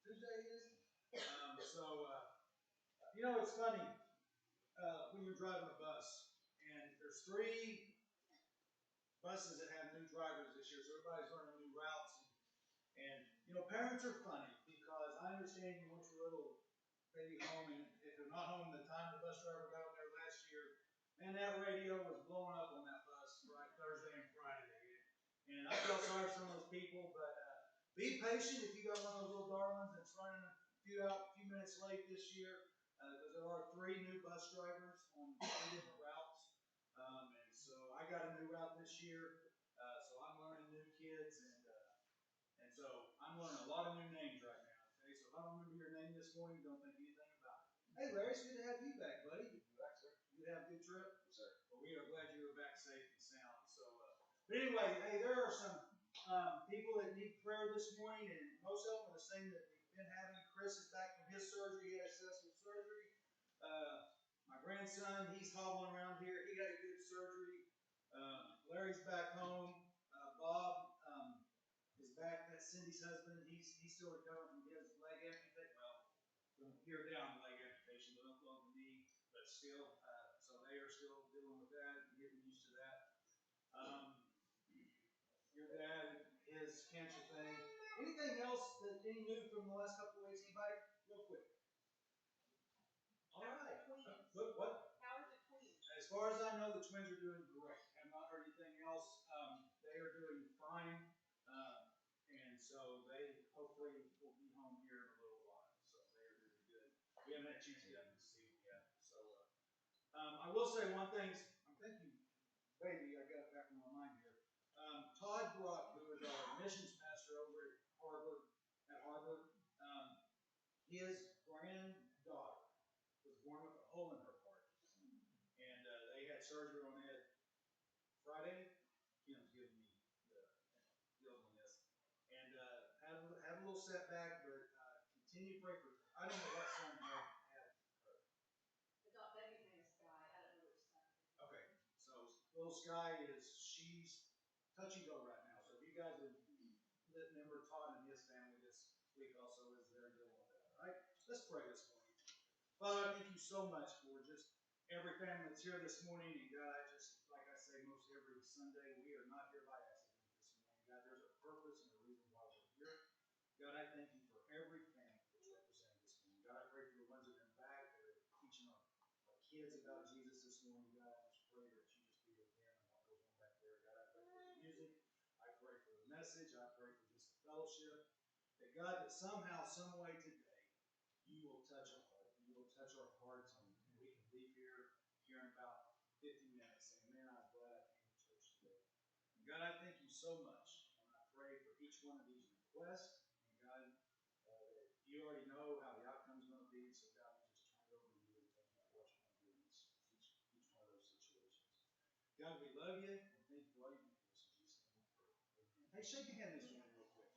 Tuesday is. It's funny when you're driving a bus, and there's three buses that have new drivers this year, so everybody's learning new routes. And parents are funny because I understand you want your little baby home, and if they're not home the time the bus driver got on there last year, man, that radio was blowing up on that bus right Thursday and Friday. And I felt sorry for some of those people, but be patient if you got one of those little darlings that's running a few minutes late this year, because there are three new bus drivers on three different routes. And so I got a new route this year, so I'm learning new kids, and so I'm learning a lot of new names right now. Okay, so if I don't remember your name this morning, don't think anything about it. Hey, Larry, it's good to have you back, buddy. Good to be back, sir. You have a good trip? Yes, sir. Well, we are glad you were back safe and sound. But anyway, hey, there are some people that need prayer this morning, and most of them are the same that we've been having. Chris is back from his surgery. He had a successful surgery. My grandson, he's hobbling around here. He had a good surgery. Larry's back home. Bob is back. That's Cindy's husband. He's still recovering from his leg amputation. Well, from here down leg amputation, but up on the knee, but still. So they are still dealing with that and getting used to that. Your dad, his cancer thing. Anything else any new from the last couple of weeks? Anybody? Real quick. All right. What? How are the twins? As far as I know, the twins are doing great. I have not heard anything else. They are doing fine. And so they hopefully will be home here in a little while. So they are doing good. We haven't had a chance to get up and see them yet. So I will say one thing. I'm thinking, baby, I got it back in my mind here. Todd Brock, who is our missions pastor over at Harbor, his granddaughter was born with a hole in her heart. And they had surgery on it Friday. Kim's giving me the deal on this. And had a little setback, but continue to pray for her. I don't know what son had her. The baby's name is Sky. I don't know which son. Okay, so little Sky she's touch and go right now. So if you guys would remember Todd and his family this week also is there dealing with that. All right, let's pray this morning. Father, I thank you so much for just every family that's here this morning. And God, like I say most every Sunday, we are not here by accident this morning. God, there's a purpose and a reason why we're here. God, I thank you for every family that's represented this morning. God, I pray for the ones that are in the back that are teaching our kids about Jesus this morning. God, I just pray that you just be with them and what goes on back there. God, I pray for the music. I pray for the message. I pray for just the fellowship. That God, that somehow, some way today, you will touch our heart. You will touch our hearts, and we can leave here in about 50 minutes saying, man, I'm glad I came to church today. And God, I thank you so much. And I pray for each one of these requests. And God, you already know how the outcome is going to be. So God, we just turn it over to you and thank you for what you're going to do in each one of those situations. God, we love you and thank you for all you do for us. In Jesus' name we pray. Hey, shake your hand this morning real quick.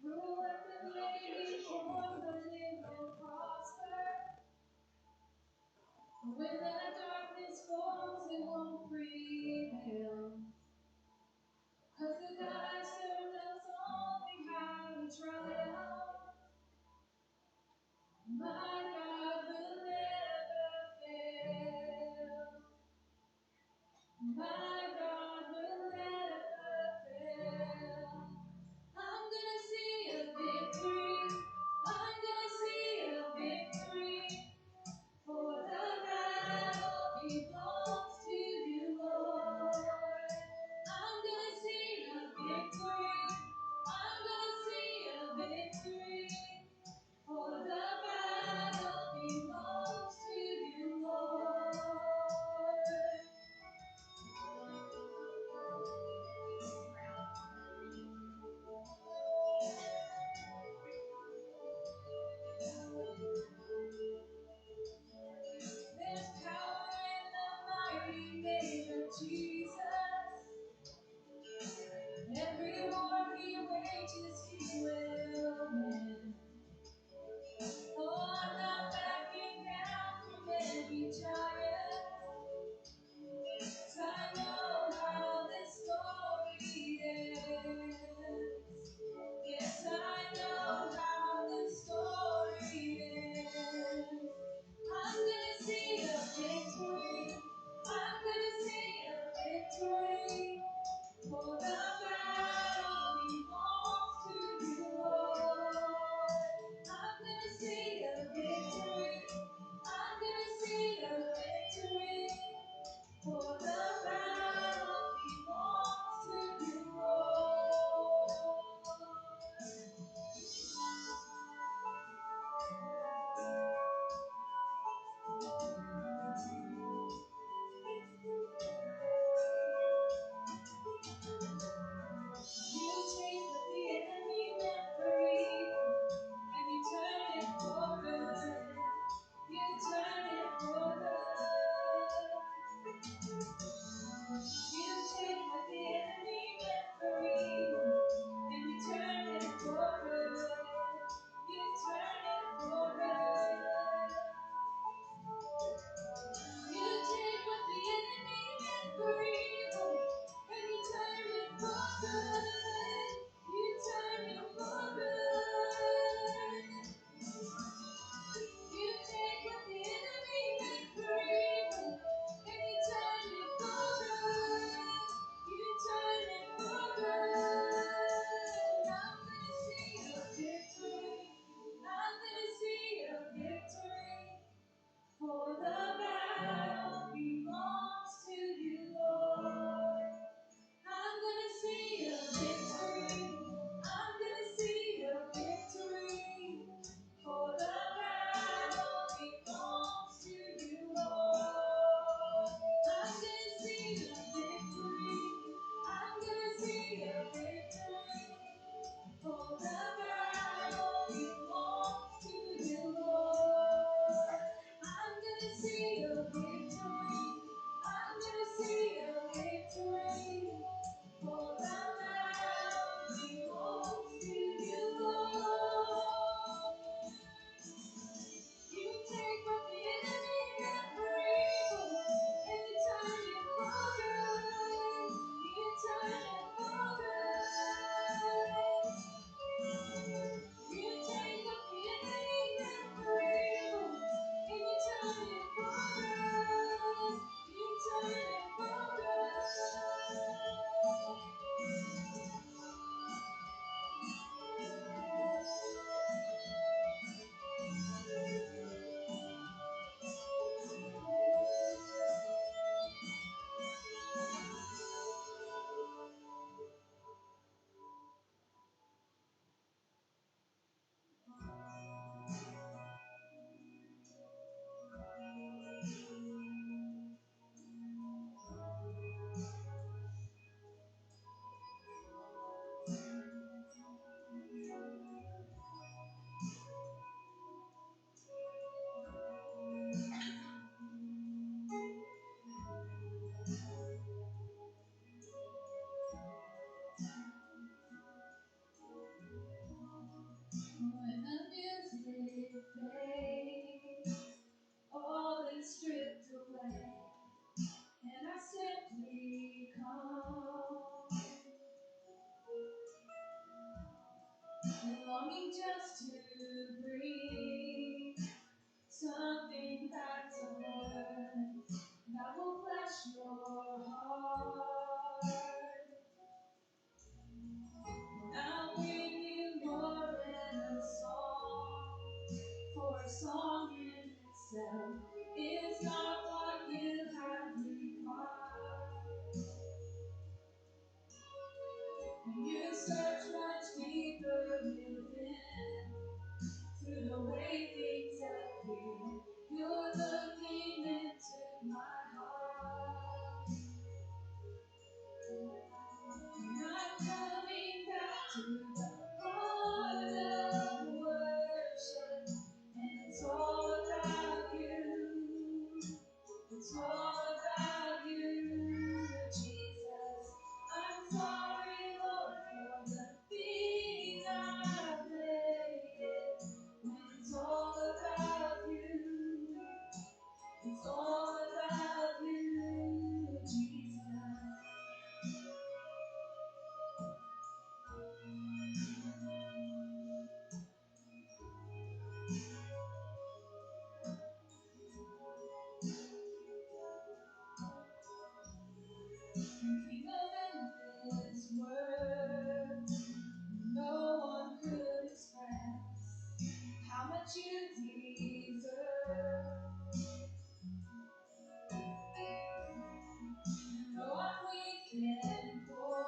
No weapon may be formed, but it will prosper. When that darkness falls, it won't prevail. 'Cause the God I serve knows only how to triumph. My God will never fail. My God will never fail. I'm gonna see a victory. I'm gonna see a victory. For the battle longing just to breathe something that's a word that will bless your heart. I'll bring you more than a song, for a song in itself is not what you have required. And you search much deeper within, through the way things appear. You're looking into my heart. And I'm coming back to the heart of worship. And it's all about you. It's all about you, Jesus. I'm sorry, Lord, for the things I've made. When it's all about you, it's all about you, Jesus. King of endless words, no one could express how much you deserve. Though I'm weak and poor,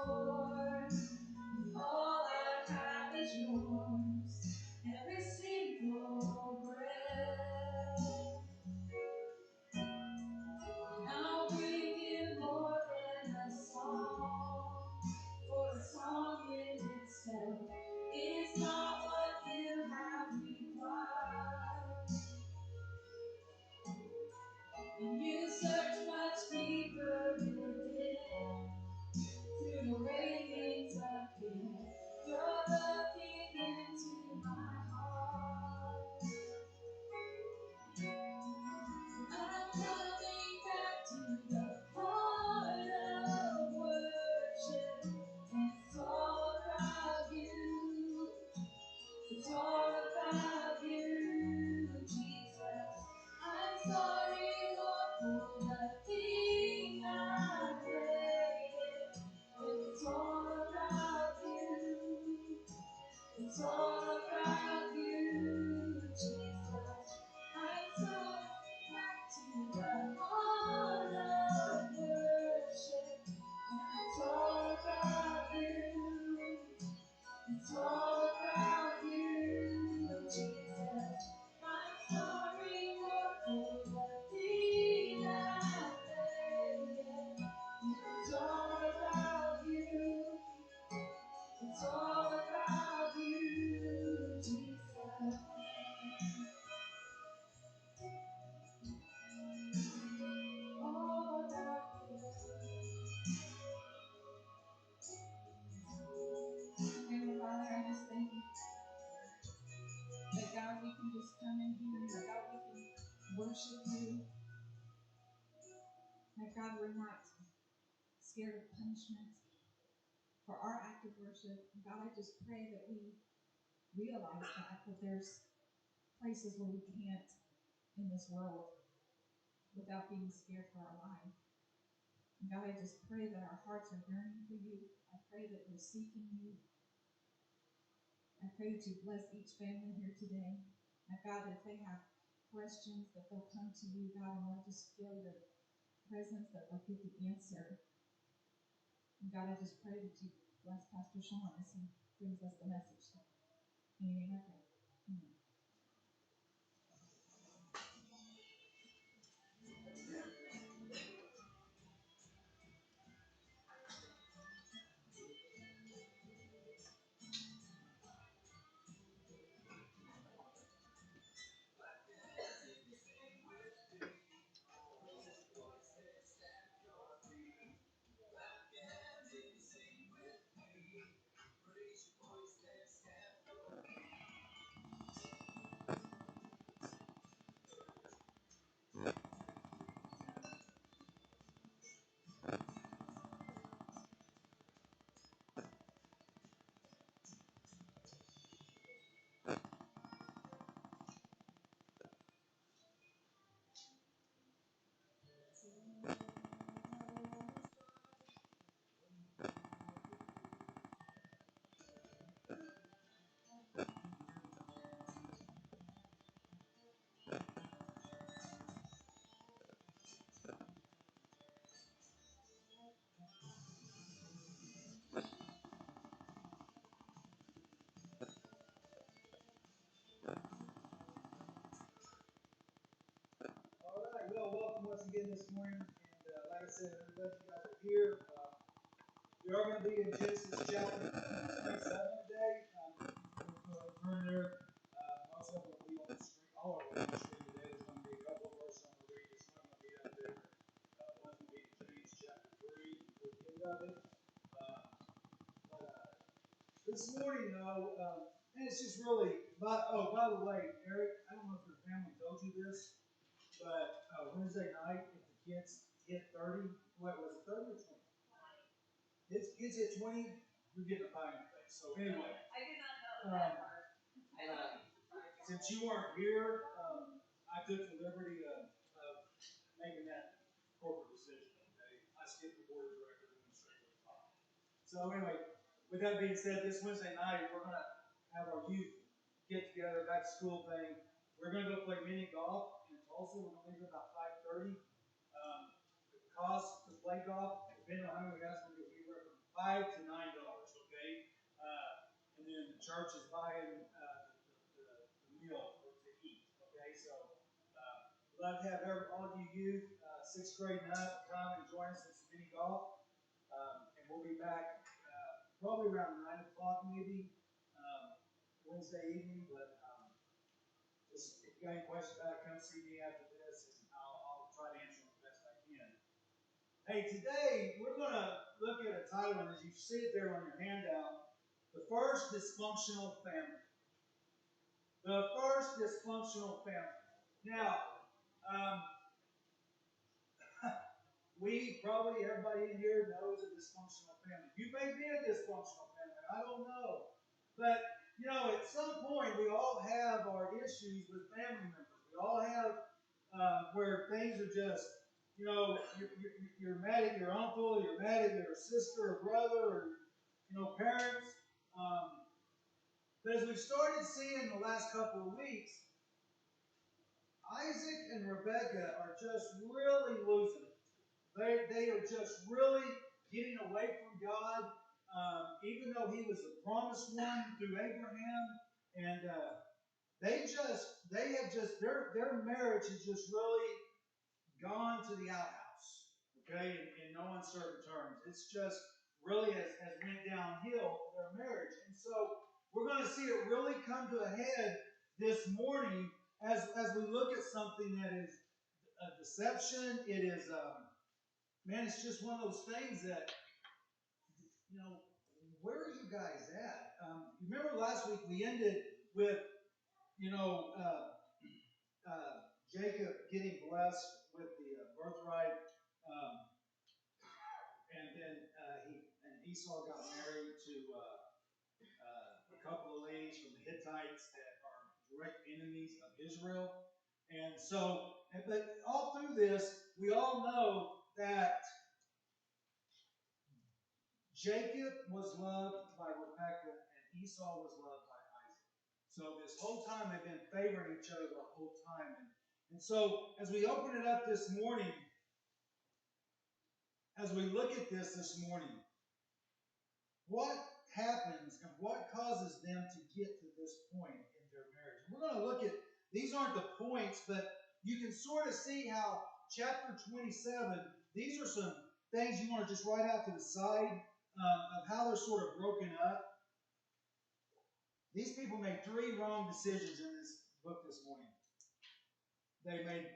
all I have is yours. Every single breath, I'll bring you more than a song, for a song in itself is not what you have required. And you search much deeper within, through the way things appear. You're looking into my heart. I'm coming back to the heart of worship. And it's all about you. It's all about you, Jesus. I'm sorry, Lord, for the things I've made. And it's all about you. It's all about you, Jesus. I'm sorry, back to the heart of worship. And it's all about you. It's all about you, Jesus. I'm sorry, Lord, for the things I've made. It's all about you. It's all about you, Jesus. All about you. Heavenly Father, I just thank you that God, we can just come in here and that God, we can worship you. That God, we're not scared of punishment for our act of worship. God, I just pray that we realize that there's places where we can't in this world without being scared for our life. And God, I just pray that our hearts are yearning for you. I pray that we're seeking you. I pray that you bless each family here today. And God, if they have questions, that they'll come to you, God, and they'll just feel your presence, that they'll get the answer. And God, I just pray that you bless Pastor Sean as he brings us the message. In your name I pray. Amen. again this morning, and like I said, I'm glad you guys are here. We are going to be in Genesis chapter 27 today. We're going to turn there. Most of them will be on the screen. All of them on the screen today. There's going to be a couple of verses I'm going to read. It's not going to be up there. One's going to be in James chapter 3, the end of it. This morning, though, and it's just really, by the way, Eric, I don't know if your family told you this, but Wednesday night, if the kids hit 30, what was it, 30 or 20? Kids hit 20, you're getting a pie in the face. So anyway. I did not know that part. Since you weren't here, I took the liberty of making that corporate decision. Okay? I skipped the board of directors and went straight to the top. So anyway, with that being said, this Wednesday night, we're going to have our youth get together, back to school thing. We're going to go play mini golf in Tulsa. We're going to leave about 5:30. The cost to play golf, depending on how many guys we get, anywhere from $5 to $9. Okay, and then the church is buying the meal to eat. Okay, so we'd love to have all of you youth, 6th grade and up, come and join us in some mini golf, and we'll be back probably around 9 o'clock maybe Wednesday evening. But just if you got any questions about it, come see me after this, and I'll try to answer them the best I can. Hey, today we're going to look at a title, and as you see it there on your handout, The First Dysfunctional Family. The First Dysfunctional Family. Now, everybody in here knows a dysfunctional family. You may be a dysfunctional family, I don't know. But, at some point we all have our issues with family members. We all have where things are just, you're mad at your uncle, you're mad at your sister or brother, or, parents. But as we've started seeing the last couple of weeks, Isaac and Rebekah are just really losing it. They are just really getting away from God, even though He was the promised one through Abraham, and their marriage has just really gone to the outhouse. Okay, in no uncertain terms, it's just really has went downhill their marriage, and so we're going to see it really come to a head this morning as we look at something that is a deception. It is man, it's just one of those things that, where are you guys at? Remember last week we ended with, Jacob getting blessed with the birthright, and then Esau got married to a couple of ladies from the Hittites that are direct enemies of Israel. And so, but all through this, we all know that Jacob was loved by Rebekah and Esau was loved by Isaac. So this whole time they've been favoring each other the whole time. And so as we open it up this morning, as we look at this morning, what happens and what causes them to get to this point in their marriage? We're going to look at, these aren't the points, but you can sort of see how chapter 27, these are some things you want to just write out to the side of how they're sort of broken up. These people made 3 wrong decisions in this book this morning. They made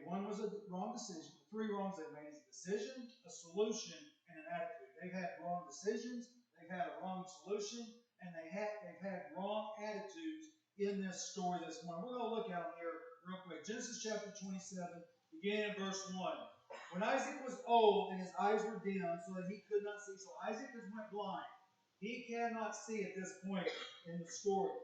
one was a wrong decision. The 3 wrongs they made is a decision, a solution, and an attitude. They've had wrong decisions, they've had a wrong solution, and they've had wrong attitudes in this story this morning. We're going to look at them here real quick. Genesis chapter 27, beginning in verse 1. When Isaac was old and his eyes were dim so that he could not see, so Isaac has went blind. He cannot see at this point in the story.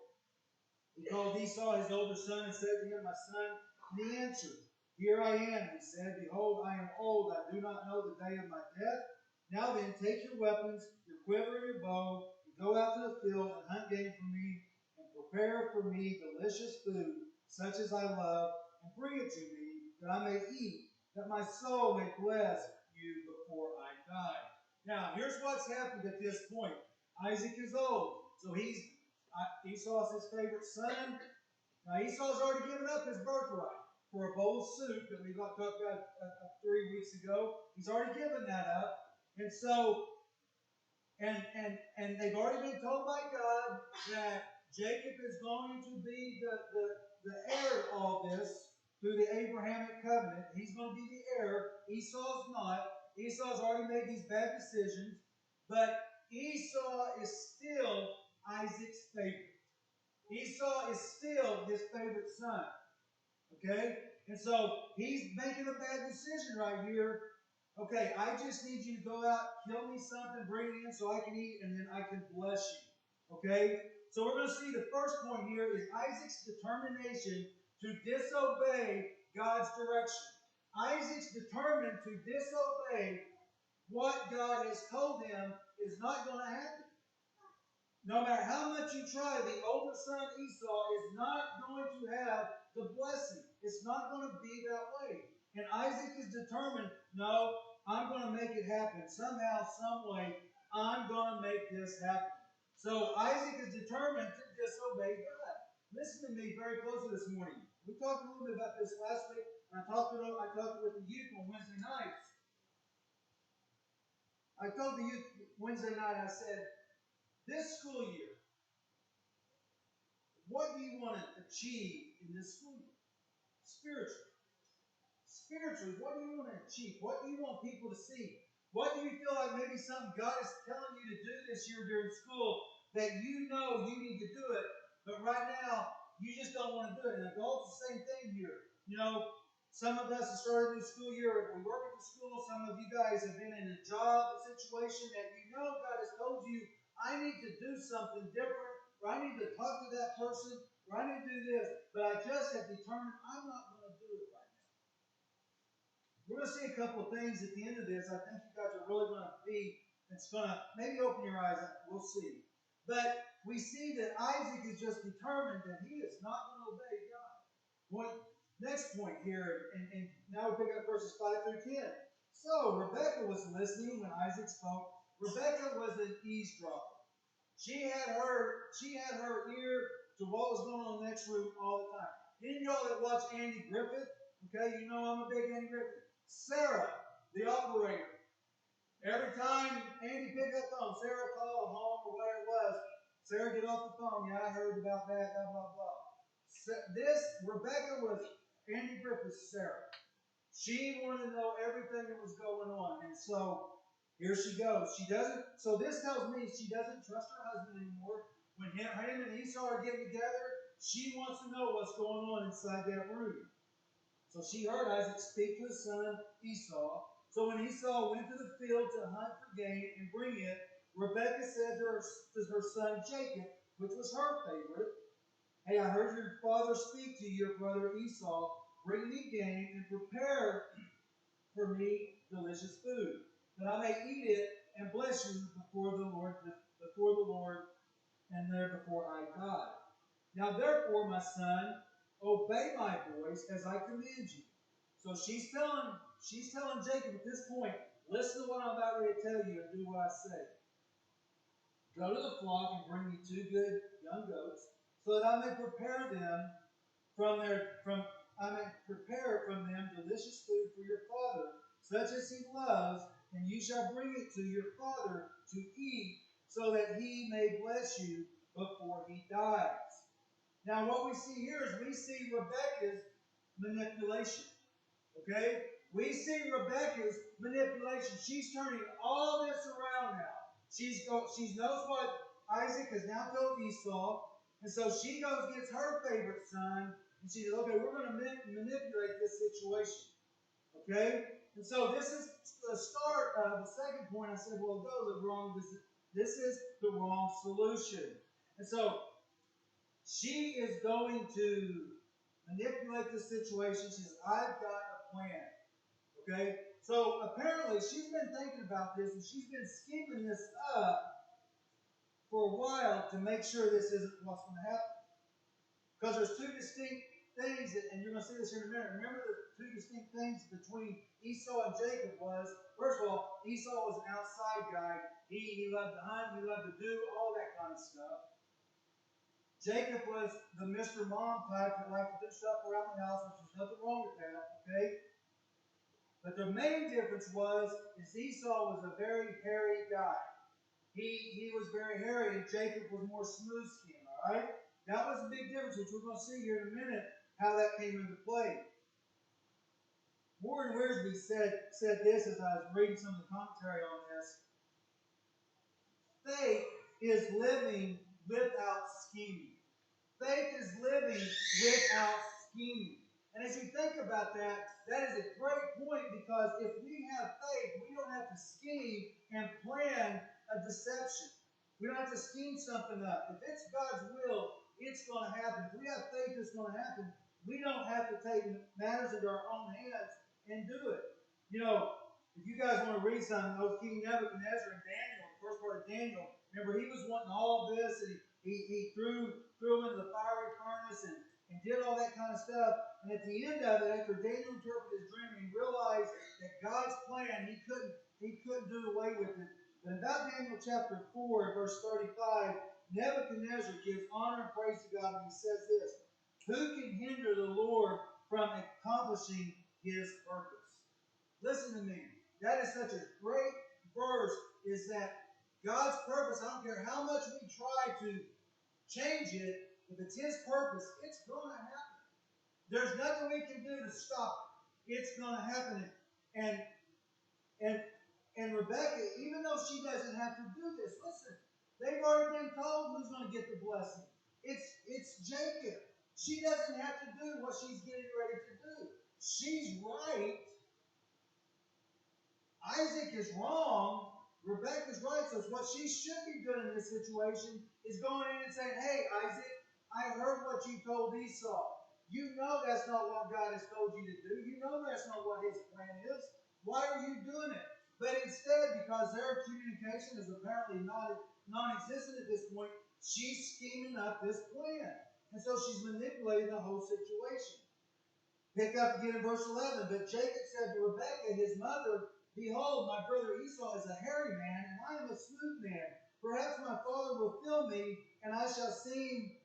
He called Esau his older son and said to him, "My son," and he answered, "Here I am." He said, "Behold, I am old. I do not know the day of my death. Now then, take your weapons, your quiver and your bow, and go out to the field and hunt game for me, and prepare for me delicious food, such as I love, and bring it to me, that I may eat, that my soul may bless you before I die." Now, here's what's happened at this point. Isaac is old, so Esau's his favorite son. Now, Esau's already given up his birthright. for a bowl of soup that we talked about 3 weeks ago. He's already given that up. And so, and they've already been told by God that Jacob is going to be the heir of all this through the Abrahamic covenant. He's going to be the heir. Esau's not. Esau's already made these bad decisions. But Esau is still Isaac's favorite. Esau is still his favorite son. Okay? And so he's making a bad decision right here. Okay, I just need you to go out, kill me something, bring it in so I can eat, and then I can bless you. Okay? So we're going to see the first point here is Isaac's determination to disobey God's direction. Isaac's determined to disobey what God has told him is not going to happen. No matter how much you try, the older son Esau is not going to have the blessing. It's not going to be that way. And Isaac is determined, no, I'm going to make it happen. Somehow, some way, I'm going to make this happen. So Isaac is determined to disobey God. Listen to me very closely this morning. We talked a little bit about this last week, and I talked with the youth on Wednesday nights. I told the youth Wednesday night, I said, this school year, what do you want to achieve in this school year? Spiritually. Spiritually, what do you want to achieve? What do you want people to see? What do you feel like maybe something God is telling you to do this year during school that you know you need to do it, but right now you just don't want to do it? And adults, the same thing here. You know, some of us have started a new school year. We work at the school. Some of you guys have been in a job situation that you know God has told you, I need to do something different, or I need to talk to that person, or I need to do this, but I just have determined I'm not going to do it right now. We're going to see a couple of things at the end of this. I think you guys are really going to it's going to maybe open your eyes. We'll see. But we see that Isaac is just determined that he is not going to obey God. Next point here, and now we pick up verses 5 through 10. So Rebekah was listening when Isaac spoke. Rebekah was an eavesdropper. She had her ear to what was going on in the next room all the time. Any of y'all that watch Andy Griffith, okay, you know I'm a big Andy Griffith. Sarah, the operator. Every time Andy picked up the phone, Sarah called home or whatever it was, Sarah get off the phone. Yeah, I heard about that, blah, blah, blah. Rebekah was Andy Griffith's Sarah. She wanted to know everything that was going on. And so here she goes. So this tells me she doesn't trust her husband anymore. When him and Esau are getting together, she wants to know what's going on inside that room. So she heard Isaac speak to his son Esau. So when Esau went to the field to hunt for game and bring it, Rebekah said to her son Jacob, which was her favorite, hey, I heard your father speak to your brother Esau. Bring me game and prepare for me delicious food, that I may eat it and bless you before the Lord, and there before I die. Now therefore, my son, obey my voice as I command you. So she's telling Jacob at this point, listen to what I'm about ready to tell you and do what I say. Go to the flock and bring me 2 good young goats, so that I may prepare from them delicious food for your father, such as he loves, and you shall bring it to your father to eat, so that he may bless you before he dies. Now what we see here is we see Rebekah's manipulation. Okay? We see Rebekah's manipulation. She's turning all this around now. She knows what Isaac has now told Esau, and so she goes gets her favorite son, and she says, okay, we're going to manipulate this situation. Okay? And so this is the start of the second point. I said, well, those are wrong. This is the wrong solution. And so she is going to manipulate the situation. She says, I've got a plan. Okay? So apparently she's been thinking about this, and she's been scheming this up for a while to make sure this isn't what's going to happen. Because there's 2 distinct things, and you're going to see this here in a minute. Remember the 2 distinct things between Esau and Jacob was, first of all, Esau was an outside guy. He loved to hunt, he loved to do all that kind of stuff. Jacob was the Mr. Mom type that liked to do stuff around the house, which was nothing wrong with that, okay? But the main difference is Esau was a very hairy guy. He was very hairy, and Jacob was more smooth skin, all right? That was a big difference, which we're going to see here in a minute how that came into play. Warren Wiersbe said this as I was reading some of the commentary on this. Faith is living without scheming. Faith is living without scheming. And as you think about that, that is a great point, because if we have faith, we don't have to scheme and plan a deception. We don't have to scheme something up. If it's God's will, it's going to happen. If we have faith, it's going to happen. We don't have to take matters into our own hands and do it. You know, if you guys want to read something, King Nebuchadnezzar and Daniel, the first part of Daniel, remember he was wanting all of this, and he threw him into the fiery furnace and did all that kind of stuff. And at the end of it, after Daniel interpreted his dream, he realized that God's plan, he couldn't do away with it. But about Daniel chapter 4, verse 35, Nebuchadnezzar gives honor and praise to God, and he says this: who can hinder the Lord from accomplishing his purpose? Listen to me. That is such a great verse, is that God's purpose, I don't care how much we try to change it, if it's his purpose, it's going to happen. There's nothing we can do to stop it. It's going to happen. And Rebecca, even though she doesn't have to do this, listen, they've already been told who's going to get the blessing. It's Jacob. She doesn't have to do what she's getting ready to do. She's right. Isaac is wrong. Rebecca's right. So what she should be doing in this situation is going in and saying, hey, Isaac, I heard what you told Esau. You know that's not what God has told you to do. You know that's not what his plan is. Why are you doing it? But instead, because their communication is apparently non-existent at this point, she's scheming up this plan. And so she's manipulating the whole situation. Pick up again in verse 11. But Jacob said to Rebekah, his mother, behold, my brother Esau is a hairy man, and I am a smooth man. Perhaps my father will fill me, and I shall seem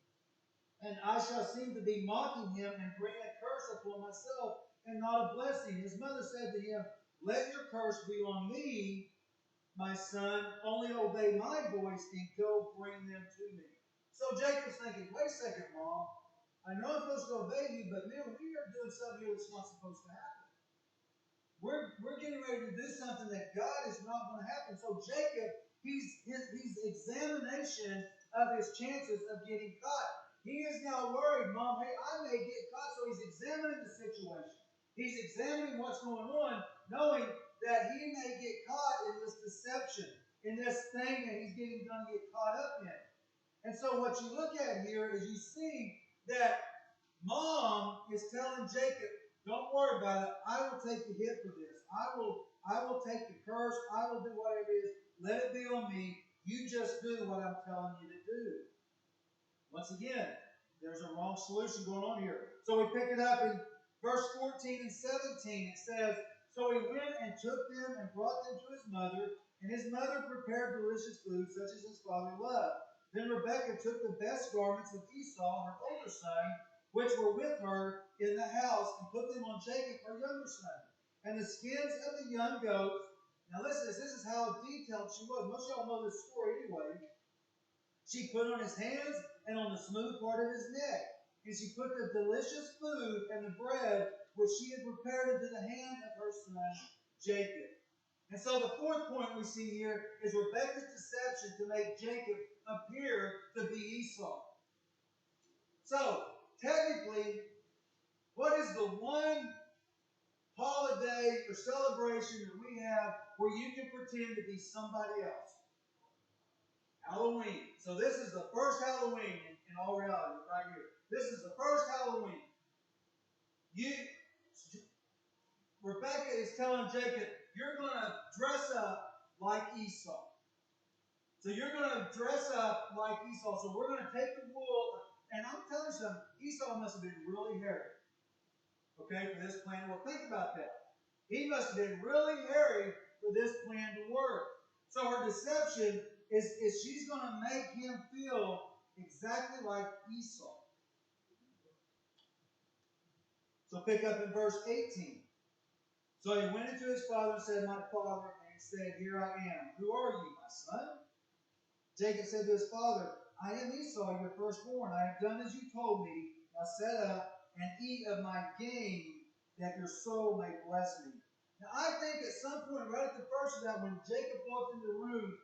to be mocking him and bring a curse upon myself and not a blessing. His mother said to him, let your curse be on me, my son. Only obey my voice and go bring them to me. So Jacob's thinking, wait a second, Mom. I know I'm supposed to obey you, but man, we are doing something here that's not supposed to happen. We're getting ready to do something that God is not going to happen. So Jacob, his examination of his chances of getting caught. He is now worried, Mom, hey, I may get caught. So he's examining the situation. He's examining what's going on, knowing that he may get caught in this deception, in this thing that he's going to get caught up in. And so what you look at here is you see that Mom is telling Jacob, don't worry about it. I will take the hit for this. I will take the curse. I will do whatever it is. Let it be on me. You just do what I'm telling you to do. Once again, there's a wrong solution going on here. So we pick it up in verse 14 and 17. It says, so he went and took them and brought them to his mother, and his mother prepared delicious food such as his father loved. Then Rebekah took the best garments of Esau, her older son, which were with her in the house, and put them on Jacob, her younger son. And the skins of the young goats. Now listen, this is how detailed she was. Most of y'all know this story anyway. She put on his hands and on the smooth part of his neck. And she put the delicious food and the bread which she had prepared into the hand of her son Jacob. And so the fourth point we see here is Rebekah's deception to make Jacob appear to be Esau. So, technically, what is the one holiday or celebration that we have where you can pretend to be somebody else? Halloween. So this is the first Halloween in all reality, right here. This is the first Halloween. Rebekah is telling Jacob, you're going to dress up like Esau. So you're going to dress up like Esau. So we're going to take the wool. And I'm telling you something, Esau must have been really hairy. Okay, for this plan to work. Think about that. He must have been really hairy for this plan to work. So her deception is she's going to make him feel exactly like Esau. So pick up in verse 18. So he went into his father and said, "My father," and he said, "Here I am. Who are you, my son?" Jacob said to his father, "I am Esau, your firstborn. I have done as you told me. Now set up and eat of my game, that your soul may bless me." Now I think at some point, right at the first of that, when Jacob walked in the room,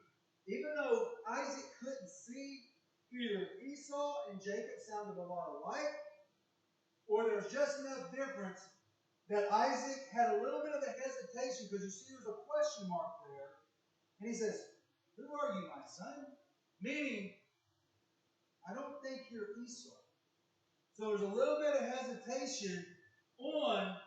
even though Isaac couldn't see, either Esau and Jacob sounded a lot alike, or there's just enough difference that Isaac had a little bit of a hesitation, because you see there's a question mark there. And he says, "Who are you, my son?" Meaning, I don't think you're Esau. So there's a little bit of hesitation on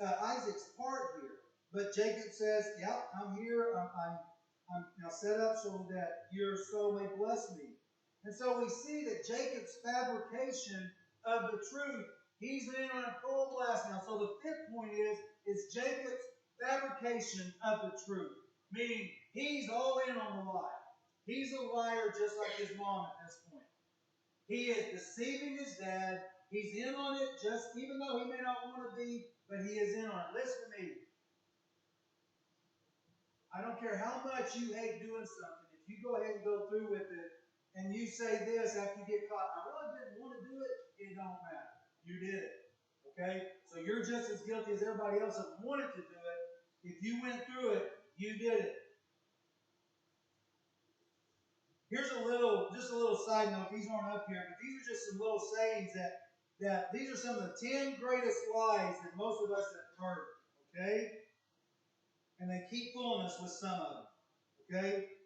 Isaac's part here. But Jacob says, "Yep, I'm here. I'm now set up so that your soul may bless me." And so we see that Jacob's fabrication of the truth, he's in on a full blast now. So the fifth point is Jacob's fabrication of the truth. Meaning, he's all in on the lie. He's a liar just like his mom at this point. He is deceiving his dad. He's in on it, just even though he may not want to be, but he is in on it. Listen to me. I don't care how much you hate doing something. If you go ahead and go through with it, and you say this after you get caught, "I really didn't want to do it," it don't matter. You did it. Okay? So you're just as guilty as everybody else that wanted to do it. If you went through it, you did it. Here's just a little side note. These aren't up here, but these are just some little sayings that these are some of the 10 greatest lies that most of us have heard. Okay? And they keep fooling us with some of them. Okay?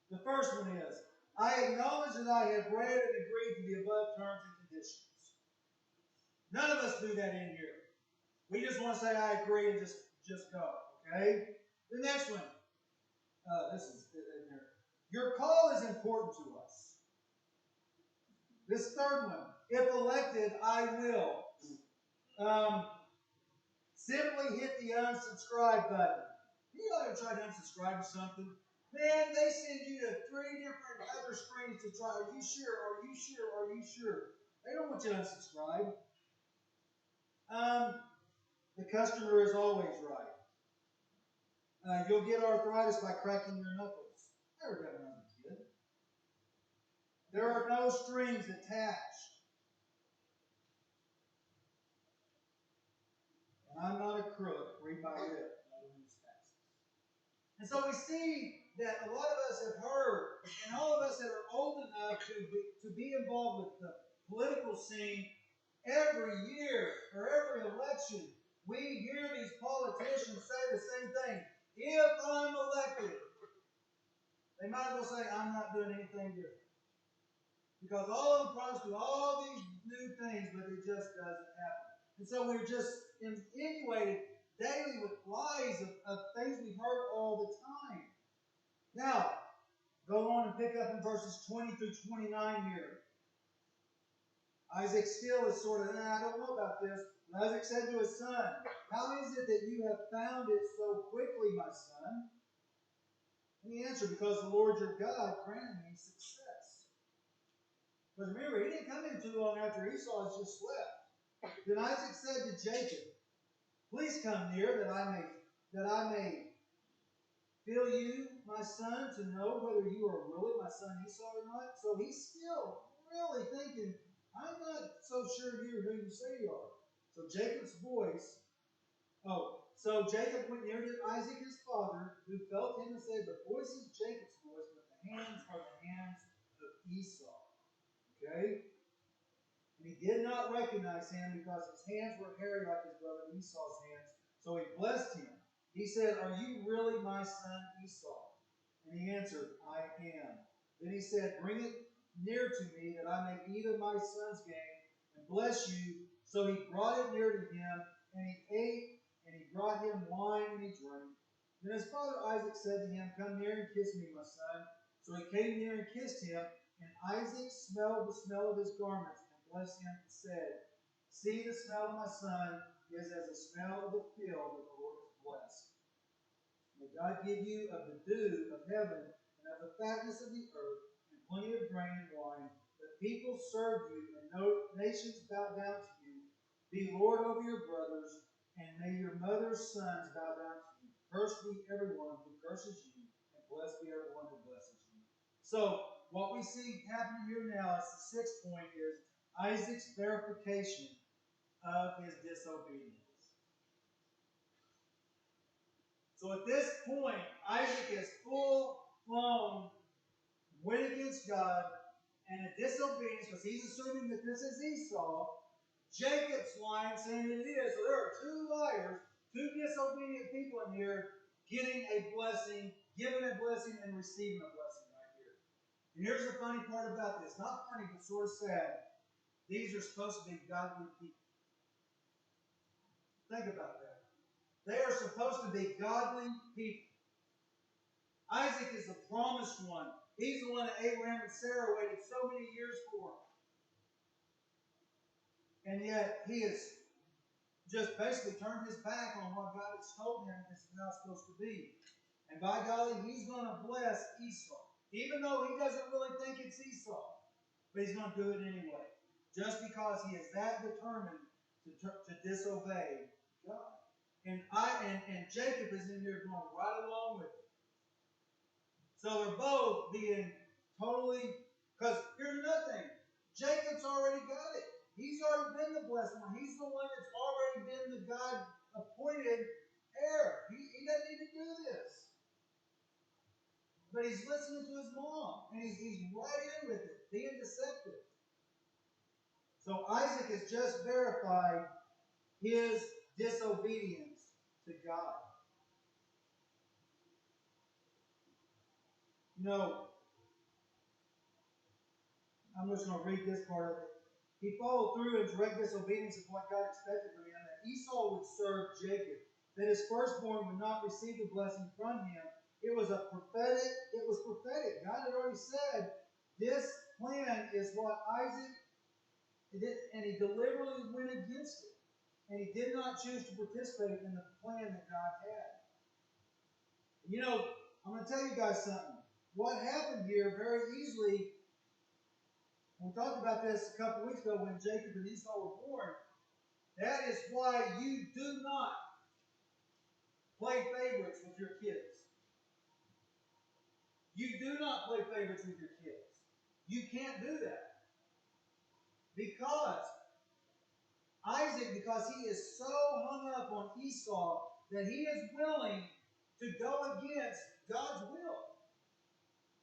The first one is, "I acknowledge that I have read and agreed to the above terms and conditions." None of us do that in here. We just want to say, "I agree," and just go. Okay? The next one. This is in there. "Your call is important to us." This third one. "If elected, I will." Simply hit the unsubscribe button. You ever try to unsubscribe to something? Man, they send you to 3 different other screens to try. "Are you sure? Are you sure? Are you sure?" They don't want you to unsubscribe. The customer is always right. You'll get arthritis by cracking your knuckles. Never got another kid. There are no strings attached. And I'm not a crook. Read my lip. And so we see that a lot of us have heard, and all of us that are old enough to be involved with the political scene, every year or every election, we hear these politicians say the same thing. "If I'm elected," they might as well say, "I'm not doing anything different." Because all of them promise to do all these new things, but it just doesn't happen. And so we're just inundated daily with lies of things we've heard all the time. Now, go on and pick up in verses 20 through 29 here. Isaac still is sort of, "I don't know about this." And Isaac said to his son, "How is it that you have found it so quickly, my son?" And he answered, "Because the Lord your God granted me success." But remember, he didn't come in too long after Esau has just slept. Then Isaac said to Jacob, "Please come near, that I may feel you, my son, to know whether you are really my son Esau or not." So he's still really thinking, "I'm not so sure you're who you say you are." So Jacob went near to Isaac his father, who felt him and said, "The voice is Jacob's voice, but the hands are the hands of Esau." Okay? And he did not recognize him, because his hands were hairy like his brother Esau's hands. So he blessed him. He said, "Are you really my son Esau?" And he answered, "I am." Then he said, "Bring it near to me, that I may eat of my son's game and bless you." So he brought it near to him, and he ate, and he brought him wine, and he drank. Then his father Isaac said to him, "Come near and kiss me, my son." So he came near and kissed him, and Isaac smelled the smell of his garments, and blessed him, and said, "See, the smell of my son is as the smell of the field that the Lord has blessed. May God give you of the dew of heaven, and and of the fatness of the earth, and plenty of grain and wine. Let people serve you, and nations bow down to you. Be Lord over your brothers, and may your mother's sons bow down to you. Cursed be everyone who curses you, and blessed be everyone who blesses you. So, what we see happening here now, as the sixth point, is Isaac's verification of his disobedience. So at this point, Isaac is full-blown went against God and a disobedience, because he's assuming that this is Esau. Jacob's lying, saying it is. So there are two liars, two disobedient people in here getting a blessing, giving a blessing, and receiving a blessing right here. And here's the funny part about this. Not funny, but sort of sad. These are supposed to be godly people. Think about that. They are supposed to be godly people. Isaac is the promised one. He's the one that Abraham and Sarah waited so many years for. And yet, he has just basically turned his back on what God has told him this is how it's supposed to be. And by golly, he's going to bless Esau. Even though he doesn't really think it's Esau. But he's going to do it anyway. Just because he is that determined to disobey God. And Jacob is in there going right along with it. So they're both being totally, because here's another thing. Jacob's already got it. He's already been the blessed one. He's the one that's already been the God-appointed heir. He doesn't need to do this. But he's listening to his mom. And he's right in with it, being deceptive. So Isaac has just verified his disobedience to God. You know, I'm just going to read this part of it. He followed through in direct disobedience of what God expected from him, that Esau would serve Jacob, that his firstborn would not receive the blessing from him. It was prophetic. God had already said, this plan is what Isaac did, and he deliberately went against it. And he did not choose to participate in the plan that God had. You know, I'm going to tell you guys something. What happened here very easily, we talked about this a couple weeks ago when Jacob and Esau were born. That is why you do not play favorites with your kids. You do not play favorites with your kids. You can't do that. Because because he is so hung up on Esau that he is willing to go against God's will.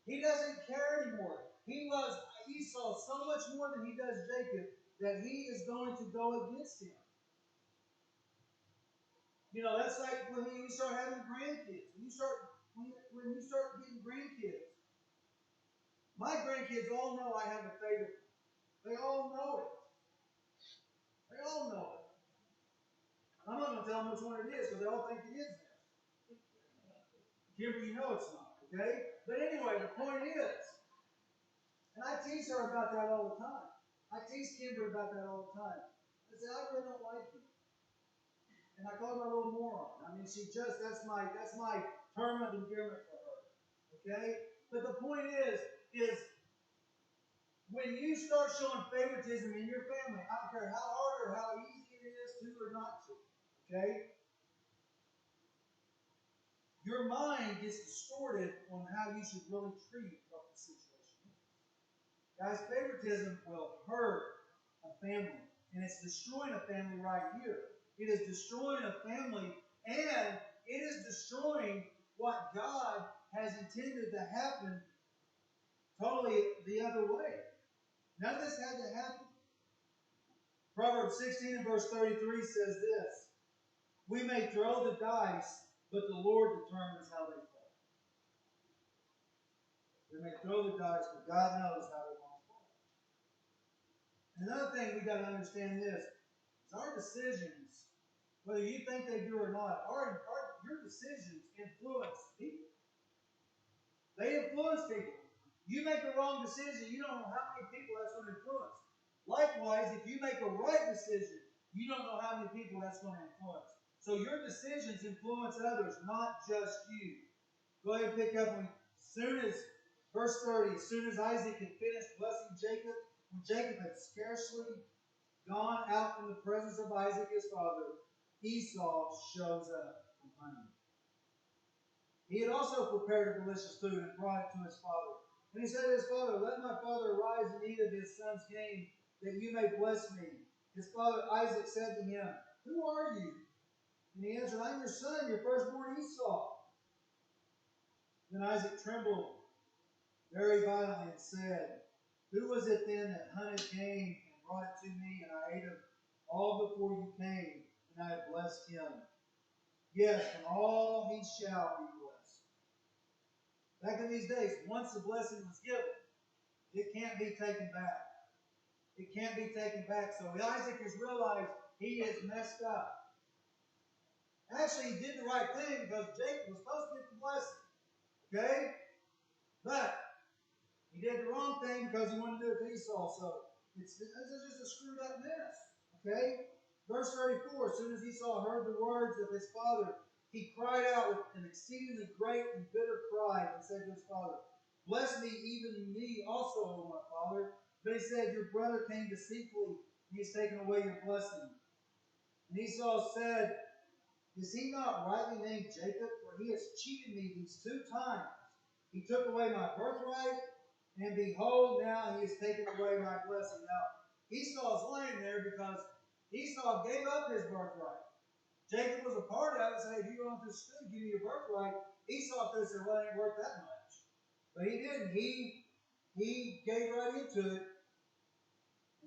He doesn't care anymore. He loves Esau so much more than he does Jacob that he is going to go against him. You know, that's like when you start having grandkids. When you start getting grandkids. My grandkids all know I have a favorite. They all know it. They all know it. I'm not going to tell them which one it is because they all think it is theirs. Kimber, you know it's not, okay? But anyway, the point is, and I tease her about that all the time. I tease Kimber about that all the time. I say, I really don't like you. And I call her a little moron. I mean, that's my term of endearment for her. Okay? But the point is when you start showing favoritism in your family, I don't care how hard or how easy it is to or not to. Okay? Your mind gets distorted on how you should really treat what the situation is. Guys, favoritism will hurt a family. And it's destroying a family right here. It is destroying a family, and it is destroying what God has intended to happen totally the other way. None of this had to happen. Proverbs 16 and verse 33 says this: we may throw the dice, but the Lord determines how they fall. We may throw the dice, but God knows how they want to fall. Another thing we got to understand this is our decisions, whether you think they do or not, your decisions influence people. They influence people. You make a wrong decision, you don't know how many people that's going to influence. Likewise, if you make a right decision, you don't know how many people that's going to influence. So your decisions influence others, not just you. Go ahead and pick up as soon as Verse 30, as soon as Isaac had finished blessing Jacob, when Jacob had scarcely gone out from the presence of Isaac his father, Esau shows up from hunting. He had also prepared a delicious food and brought it to his father. And he said to his father, "Let my father arise and eat of his son's game, that you may bless me." His father Isaac said to him, "Who are you?" And he answered, "I'm your son, your firstborn Esau." Then Isaac trembled very violently and said, "Who was it then that hunted game and brought it to me, and I ate of all before you came, and I have blessed him? Yes, from all he shall be blessed." Back in these days, once the blessing was given, it can't be taken back. It can't be taken back. So Isaac has realized he has messed up. Actually, he did the right thing because Jacob was supposed to get the blessing. Okay? But he did the wrong thing because he wanted to do it to Esau. So it's just a screwed up mess. Okay? Verse 34, as soon as Esau heard the words of his father, he cried out with an exceedingly great and bitter cry and said to his father, "Bless me, even me also, O my father." But he said, "Your brother came deceitfully, and he has taken away your blessing." And Esau said, "Is he not rightly named Jacob? For he has cheated me these 2 times. He took away my birthright, and behold, now he has taken away my blessing." Now, Esau's lying there because Esau gave up his birthright. Jacob was a part of it, saying, "If you want this food, give me your birthright." Esau could have said, "Well, it ain't worth that much." But he didn't. He gave right into it.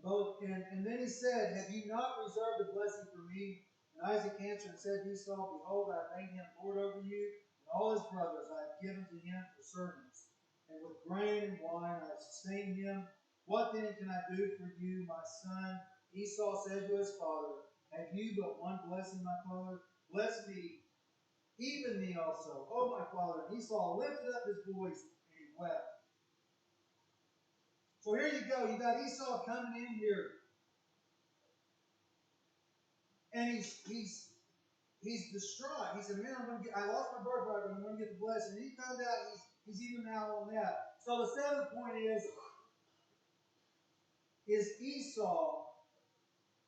And then he said, "Have you not reserved a blessing for me?" And Isaac answered and said to Esau, "Behold, I have made him lord over you, and all his brothers I have given to him for servants. And with grain and wine I have sustained him. What then can I do for you, my son?" Esau said to his father, "Have you but one blessing, my father? Bless me, even me also, O my father." And Esau lifted up his voice and he wept. So here you go. You got Esau coming in here, and he's distraught. He said, "Man, I lost my birthright, but I'm going to get the blessing." And he found out he's even out on that. So the 7th point is Esau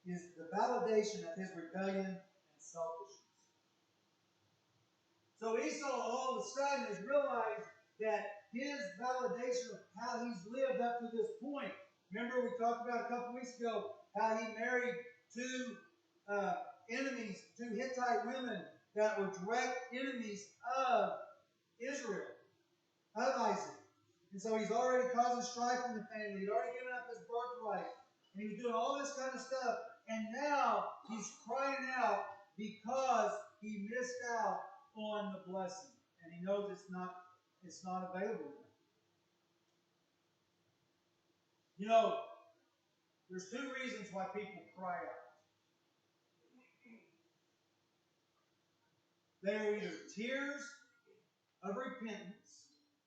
is the validation of his rebellion and selfishness. So Esau all of a sudden has realized that his validation of how he's lived up to this point. Remember we talked about a couple weeks ago how he married 2 enemies, 2 Hittite women that were direct enemies of Israel, of Isaac. And so he's already causing strife in the family. He'd already given up his birthright. And he was doing all this kind of stuff. And now he's crying out because he missed out on the blessing. And he knows it's not available. You know, there's 2 reasons why people cry out. They are either tears of repentance,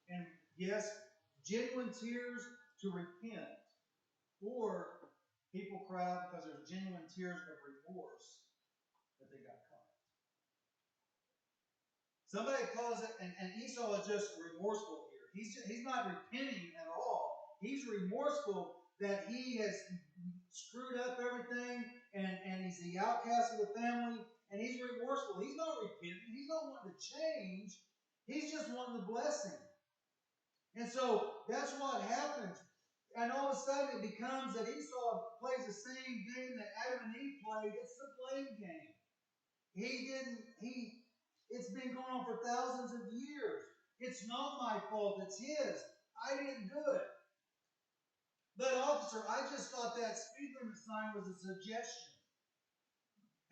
and yes, genuine tears to repent, or people cry out because there's genuine tears of remorse that they got caught. Somebody calls it, and Esau is just remorseful here. He's not repenting at all. He's remorseful that he has screwed up everything, and he's the outcast of the family, and he's remorseful. He's not repenting. He's not wanting to change. He's just wanting the blessing. And so that's what happens. And all of a sudden it becomes that Esau plays the same game that Adam and Eve played. It's the blame game. It's been going on for thousands of years. It's not my fault, it's his. I didn't do it. But officer, I just thought that speed limit sign was a suggestion.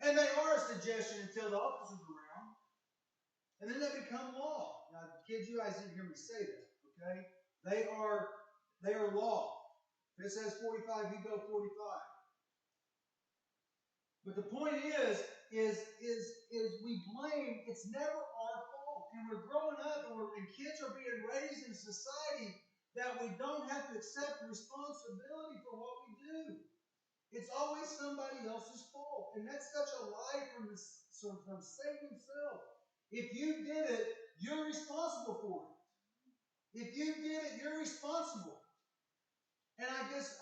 And they are a suggestion until the officer's around. And then they become law. Now, kids, you guys didn't hear me say that, okay? They are law. If it says 45, you go 45. But the point is we blame. It's never our fault. And we're growing up, and kids are being raised in a society that we don't have to accept responsibility for what we do. It's always somebody else's fault. And that's such a lie from Satan himself. If you did it, you're responsible for it. If you did it, you're responsible. And I just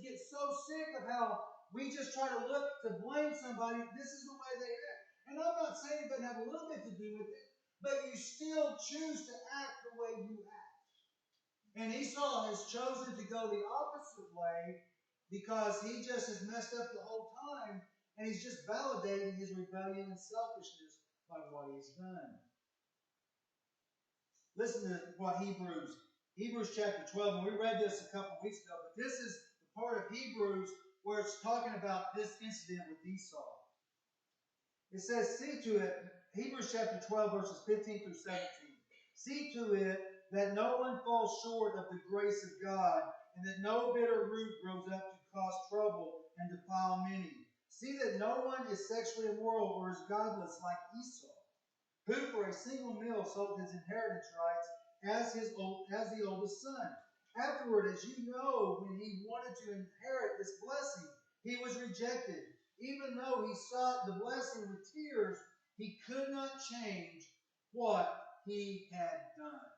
get so sick of how we just try to look to blame somebody. This is the way they act. And I'm not saying it doesn't have a little bit to do with it, but you still choose to act the way you act. And Esau has chosen to go the opposite way because he just has messed up the whole time, and he's just validating his rebellion and selfishness by what he's done. Listen to what Hebrews chapter 12, and we read this a couple weeks ago, but this is the part of Hebrews where it's talking about this incident with Esau. It says, see to it, Hebrews chapter 12, verses 15 through 17. See to it that no one falls short of the grace of God, and that no bitter root grows up to cause trouble and defile many. See that no one is sexually immoral or is godless like Esau, who for a single meal sold his inheritance rights as the oldest son. Afterward, as you know, when he wanted to inherit this blessing, he was rejected. Even though he sought the blessing with tears, he could not change what he had done.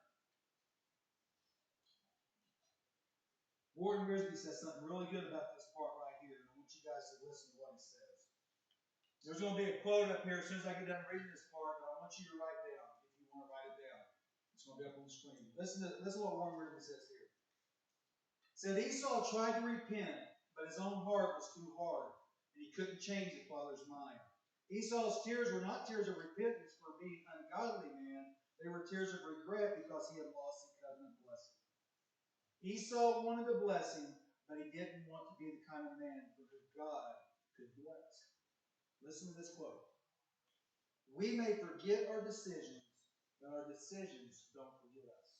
Warren Risby says something really good about this part right here, and I want you guys to listen to what he says. There's going to be a quote up here as soon as I get done reading this part, but I want you to write down if you want to write it down. It's going to be up on the screen. Listen to what Warren Risby says here. It said Esau tried to repent, but his own heart was too hard, and he couldn't change the father's mind. Esau's tears were not tears of repentance for being an ungodly man. They were tears of regret because he had lost the covenant blessing. Esau wanted a blessing, but he didn't want to be the kind of man for whom God could bless. Listen to this quote. We may forget our decisions, but our decisions don't forget us.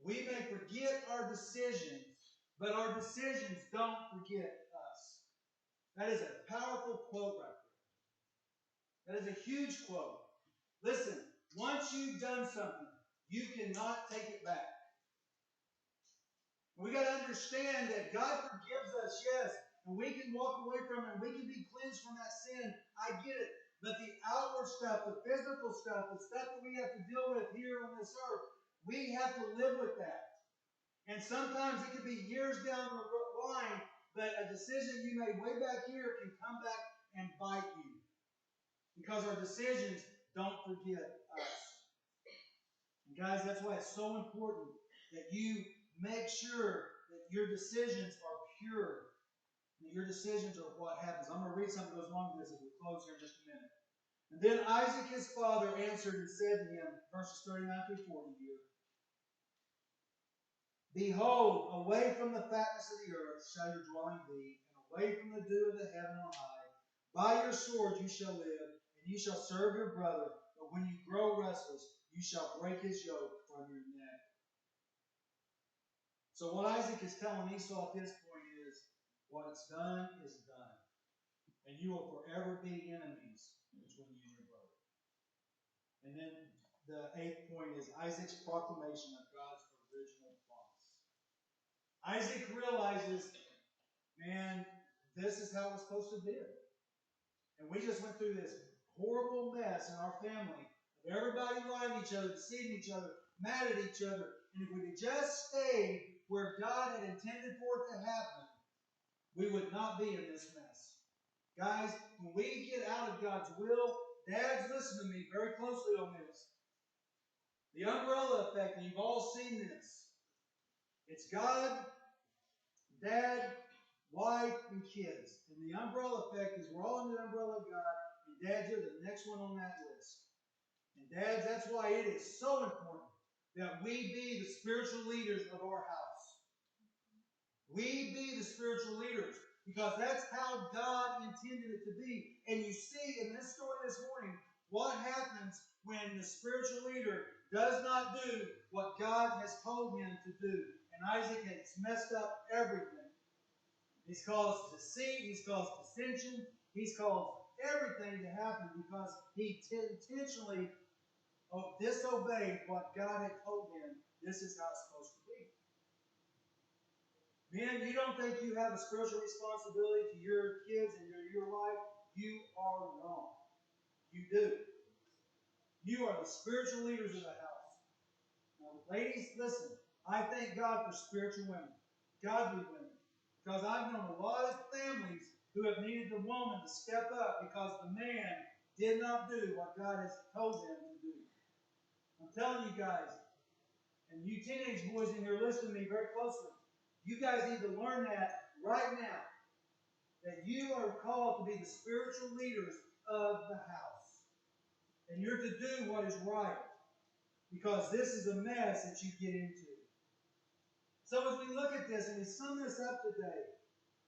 We may forget our decisions, but our decisions don't forget us. That is a powerful quote right there. That is a huge quote. Listen, once you've done something, you cannot take it back. We got to understand that God forgives us, yes, and we can walk away from it, and we can be cleansed from that sin. I get it. But the outward stuff, the physical stuff, the stuff that we have to deal with here on this earth, we have to live with that. And sometimes it could be years down the line, but a decision you made way back here can come back and bite you. Because our decisions don't forget us. And guys, that's why it's so important that you make sure that your decisions are pure. That your decisions are what happens. I'm going to read something that goes along with this as we close here in just a minute. And then Isaac his father answered and said to him, verses 39 through 40 here, Behold, away from the fatness of the earth shall your dwelling be, and away from the dew of the heaven on high. By your sword you shall live, and you shall serve your brother. But when you grow restless, you shall break his yoke from your neck. So what Isaac is telling Esau at this point is, what is done is done. And you will forever be enemies between you and your brother. And then the 8th point is Isaac's proclamation of God's original promise. Isaac realizes, man, this is how it's supposed to be. And we just went through this horrible mess in our family of everybody lying to each other, deceiving each other, mad at each other. And if we had just stayed where God had intended for it to happen, we would not be in this mess. Guys, when we get out of God's will, dads, listen to me very closely on this. The umbrella effect, and you've all seen this. It's God, dad, wife, and kids. And the umbrella effect is we're all under the umbrella of God, and dads, you're the next one on that list. And dads, that's why it is so important that we be the spiritual leaders of our house. We be the spiritual leaders, because that's how God intended it to be. And you see in this story this morning what happens when the spiritual leader does not do what God has told him to do. And Isaac has messed up everything. He's caused deceit, he's caused dissension, he's caused everything to happen because he intentionally disobeyed what God had told him. This is how it's supposed to be. Men, you don't think you have a spiritual responsibility to your kids and your life? You are wrong. You do. You are the spiritual leaders of the house. Now, ladies, listen. I thank God for spiritual women, godly women, because I've known a lot of families who have needed the woman to step up because the man did not do what God has told them to do. I'm telling you guys, and you teenage boys in here, listen to me very closely. You guys need to learn that right now. That you are called to be the spiritual leaders of the house. And you're to do what is right. Because this is a mess that you get into. So as we look at this and we sum this up today,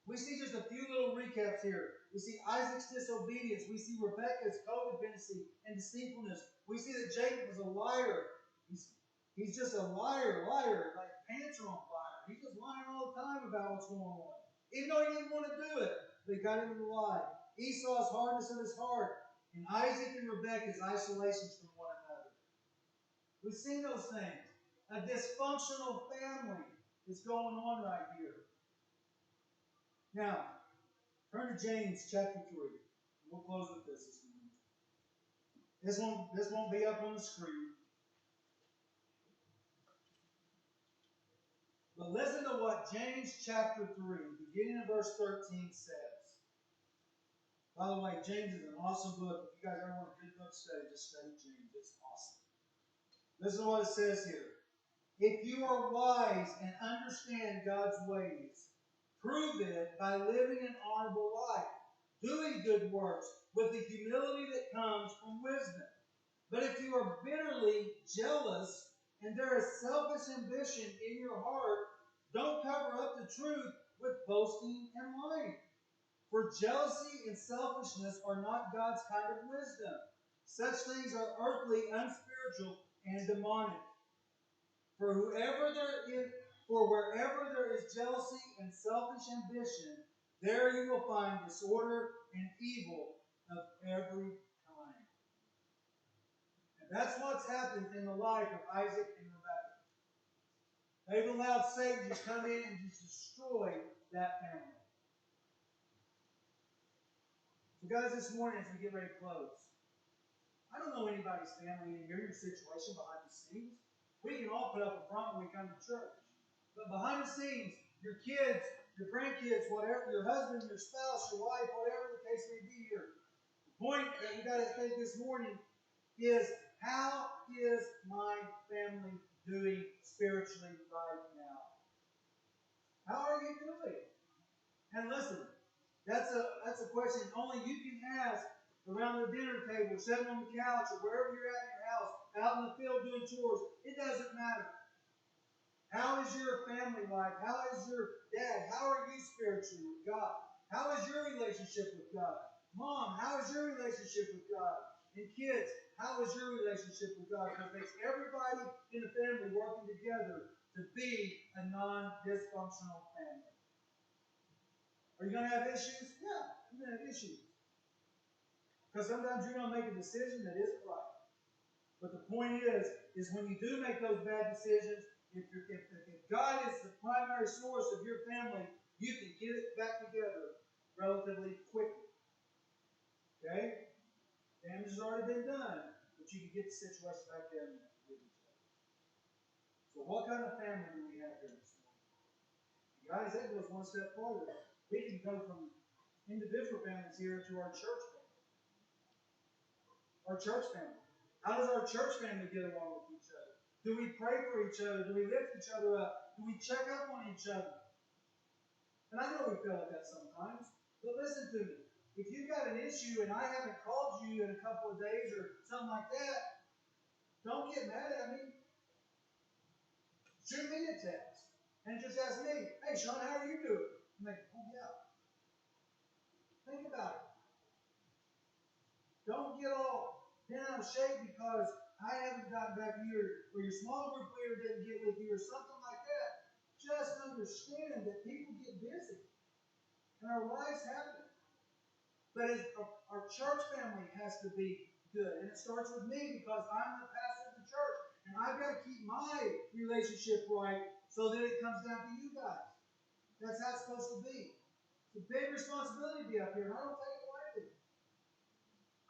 we see just a few little recaps here. We see Isaac's disobedience. We see Rebekah's codependency and deceitfulness. We see that Jacob was a liar. He's just a liar, like pants are on fire. He's just lying all the time about what's going on. Even though he didn't want to do it, but he got into the lie. Esau's hardness of his heart, and Isaac and Rebekah's isolations from one another. We've seen those things. A dysfunctional family is going on right here. Now, turn to James chapter 3. We'll close with this morning. This won't be up on the screen. But listen to what James chapter 3, beginning in verse 13, says. By the way, James is an awesome book. If you guys ever want a good book study, just study James. It's awesome. Listen to what it says here. If you are wise and understand God's ways, prove it by living an honorable life, doing good works with the humility that comes from wisdom. But if you are bitterly jealous and there is selfish ambition in your heart, don't cover up the truth with boasting and lying. For jealousy and selfishness are not God's kind of wisdom. Such things are earthly, unspiritual, and demonic. For wherever there is jealousy and selfish ambition, there you will find disorder and evil of every kind. And that's what's happened in the life of Isaac and Rebekah. They've allowed Satan to come in and just destroy that family. So guys, this morning as we get ready to close, I don't know anybody's family in here, your situation behind the scenes. We can all put up a front when we come to church. But behind the scenes, your kids, your grandkids, whatever, your husband, your spouse, your wife, whatever the case may be here. The point that we got to think this morning is, how is my family doing spiritually right now? How are you doing? And listen, that's a question only you can ask around the dinner table, sitting on the couch, or wherever you're at in your house, out in the field doing chores. It doesn't matter. How is your family life? How is your dad? How are you spiritually with God? How is your relationship with God? Mom, how is your relationship with God? And kids, how is your relationship with God? Because it takes everybody in the family working together to be a non-dysfunctional family. Are you going to have issues? Yeah, you're going to have issues. Because sometimes you're going to make a decision that isn't right. But the point is when you do make those bad decisions, if God is the primary source of your family, you can get it back together relatively quickly. Okay? Damage has already been done, but you can get the situation back there with each other. So what kind of family do we have here this morning? Guys, that goes one step farther. We can go from individual families here to our church family. Our church family. How does our church family get along with each other? Do we pray for each other? Do we lift each other up? Do we check up on each other? And I know we feel like that sometimes, but listen to me. If you've got an issue and I haven't called you in a couple of days or something like that, don't get mad at me. Shoot me a text and just ask me, hey, Sean, how are you doing? I'm like, oh, yeah. Think about it. Don't get all bent out of shape because I haven't gotten back to you, or your small group leader didn't get with you, or something like that. Just understand that people get busy. And our lives happen. But our church family has to be good. And it starts with me because I'm the pastor of the church. And I've got to keep my relationship right so that it comes down to you guys. That's how it's supposed to be. It's a big responsibility to be up here, and I don't take it lightly.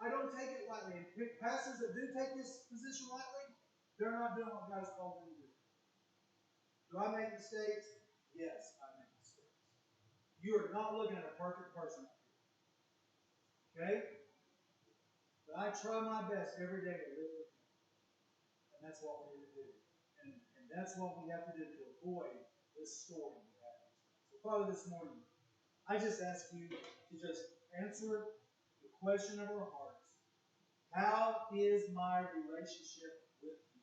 I don't take it lightly. And pastors that do take this position lightly, they're not doing what God has called them to do. Do I make mistakes? Yes, I make mistakes. You are not looking at a perfect person. Okay? But I try my best every day to live with Him. And that's what we need to do. And that's what we have to do to avoid this story that happens. So, Father, this morning, I just ask you to just answer the question of our hearts. How is my relationship with you?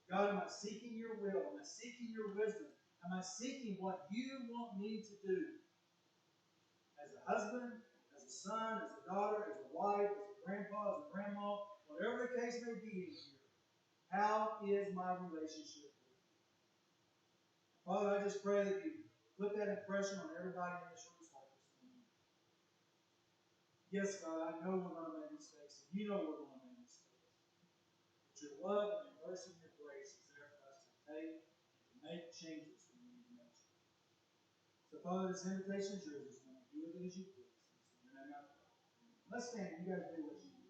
God, am I seeking your will? Am I seeking your wisdom? Am I seeking what you want me to do? As a husband, as a son, as a daughter, as a wife, as a grandpa, as a grandma, whatever the case may be in here, how is my relationship with you? Father, I just pray that you put that impression on everybody in this room's heart this morning. Yes, God, I know we're going to make mistakes, and you know we're going to make mistakes. But your love and your mercy and your grace is there for us to take and to make changes when we need to make changes. So, Father, this invitation is yours this morning. Do with it as you please. In your name I pray. Let's stand. You guys do what you do.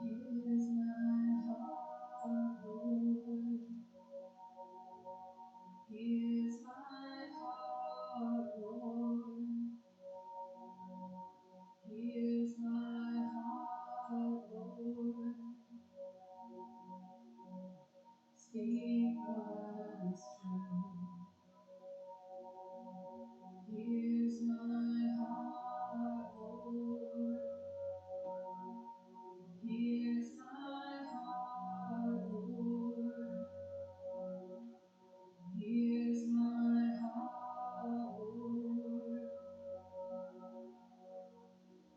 Here's my heart, Lord. Here's my heart, Lord. Here's my heart, Lord. Speak what is true. Here's my heart, Lord. Here's my heart, Lord. Here's my heart, Lord.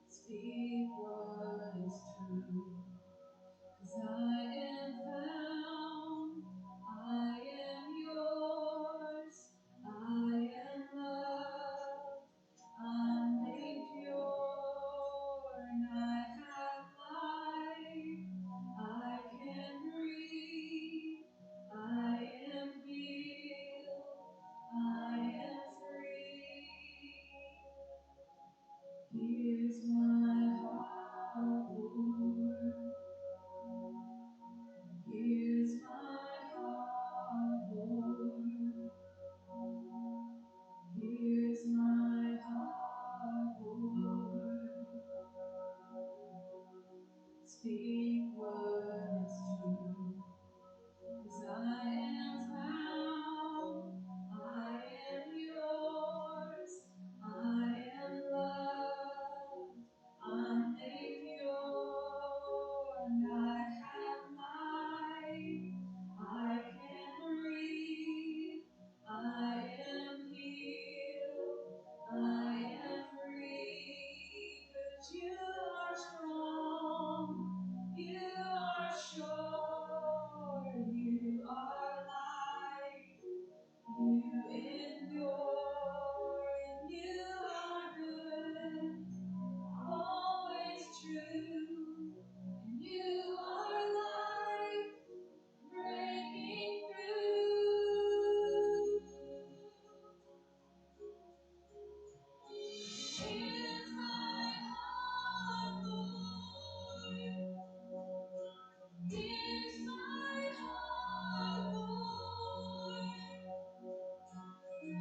Speak what is true. 'Cause I am found, I am yours, I am loved, I'm made pure, and I have life, I can breathe, I am healed, I am free. Here's my heart, Lord. Here's my heart, Lord. Here's my heart, Lord. Speak what is true. 'Cause I am found, I am yours, I am loved, I'm made pure, and I have life, I can breathe, I am healed, I am free, 'cause you are strong, you are sure, you are light, you endure, and you are good, always true, and you are light, breaking through. Here's my heart, Lord. Here's my heart, Lord.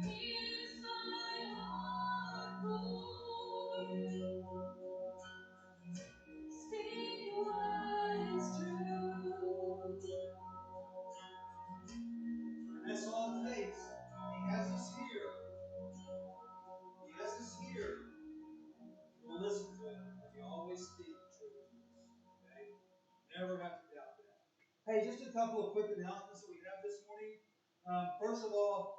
Here's my heart, Lord. Speak what is true. That's all it takes. He has us here. He has us here. We'll listen to him, and he always speaks the truth to us. Okay? Never have to doubt that. Hey, just a couple of quick announcements that we have this morning. First of all,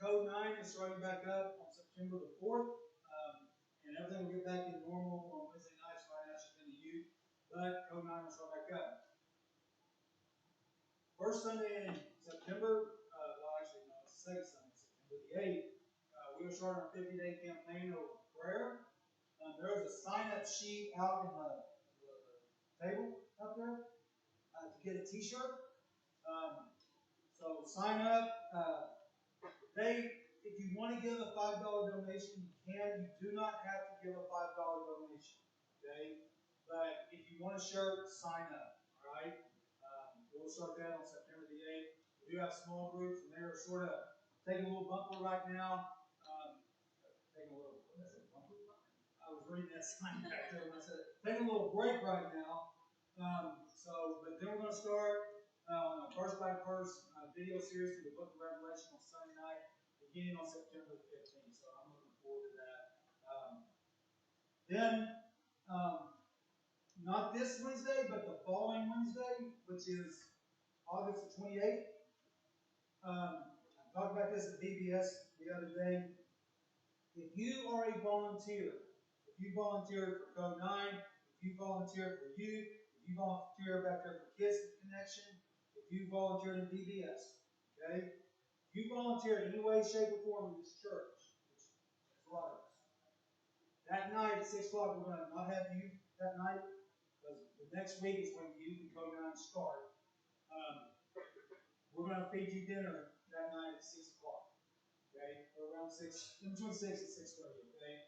Code 9 is starting back up on September the 4th. And everything will get back in normal on Wednesday nights right now. She's been the youth. But Code 9 will start back up. first Sunday in September, well, actually, no, it's the second Sunday in September, the 8th, we are starting our 50-day campaign over prayer. There's a sign-up sheet out in the table up there to get a T-shirt. So sign up. If you want to give a $5 donation, you can. You do not have to give a $5 donation. Okay? But if you want a shirt, sign up. All right? We'll start that on September the 8th. We do have small groups, and they're sort of taking a little bumper right now. Taking a little, what is it, bumper? I was reading that sign back there and I said, taking a little break right now. But then we're going to start on a verse by verse video series through the book of Revelation on Sunday night, beginning on September the 15th. So I'm looking forward to that. Not this Wednesday, but the following Wednesday, which is August the 28th. I talked about this at VBS the other day. If you are a volunteer, if you volunteered for Code 9, if you volunteered for youth, if you volunteered back there for Kids Connection, if you volunteered in VBS, okay? If you volunteered in any way, shape, or form in this church, which is a lot of us, that night at 6 o'clock, we're going to not have youth that night, because the next week is when youth and Code 9 start. We're going to feed you dinner that night at 6 o'clock. Okay, or around 6, between 6 and 6:30. Okay,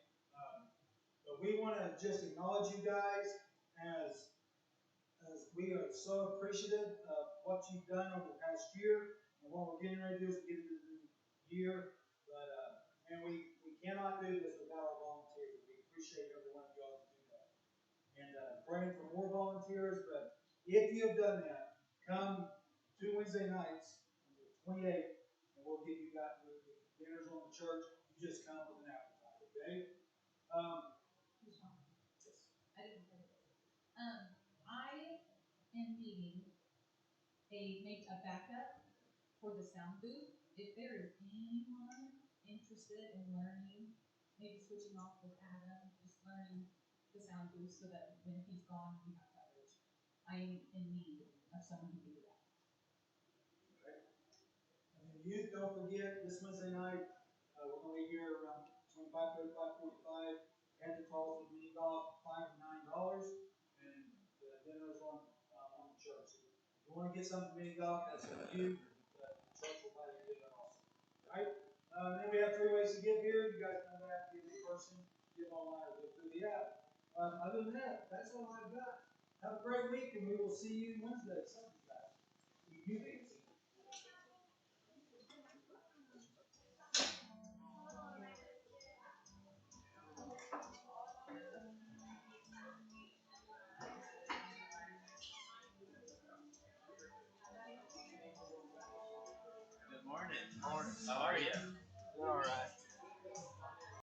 but we want to just acknowledge you guys as we are so appreciative of what you've done over the past year and what we're getting ready to do is get into the new year. But and we cannot do this without our volunteers. We appreciate every one of y'all to do that. And praying for more volunteers. But if you have done that, come 2 Wednesday nights, the 28th, and we'll give you guys dinners on the church. You just come with an appetite, okay? Yes. I didn't say this. I am needing make a backup for the sound booth. If there is anyone interested in learning, maybe switching off with Adam, just learning the sound booth so that when he's gone, we have coverage. I am in need of someone who can do that. Okay. And then youth, don't forget, this Wednesday night, we're going to be here around between 5:30 and 5:45. And the calls will be $5 and $9, and the dinner's on the church. So if you want to get something mini golf, that's up to you. The church will buy you dinner also. All right? Then we have 3 ways to get here. You guys know that. Get in person, get online, or go through the app. Other than that, that's all I've got. Have a great week, and we will see you Wednesday. Something guys. You think? Good morning. Morning. How are you? All right.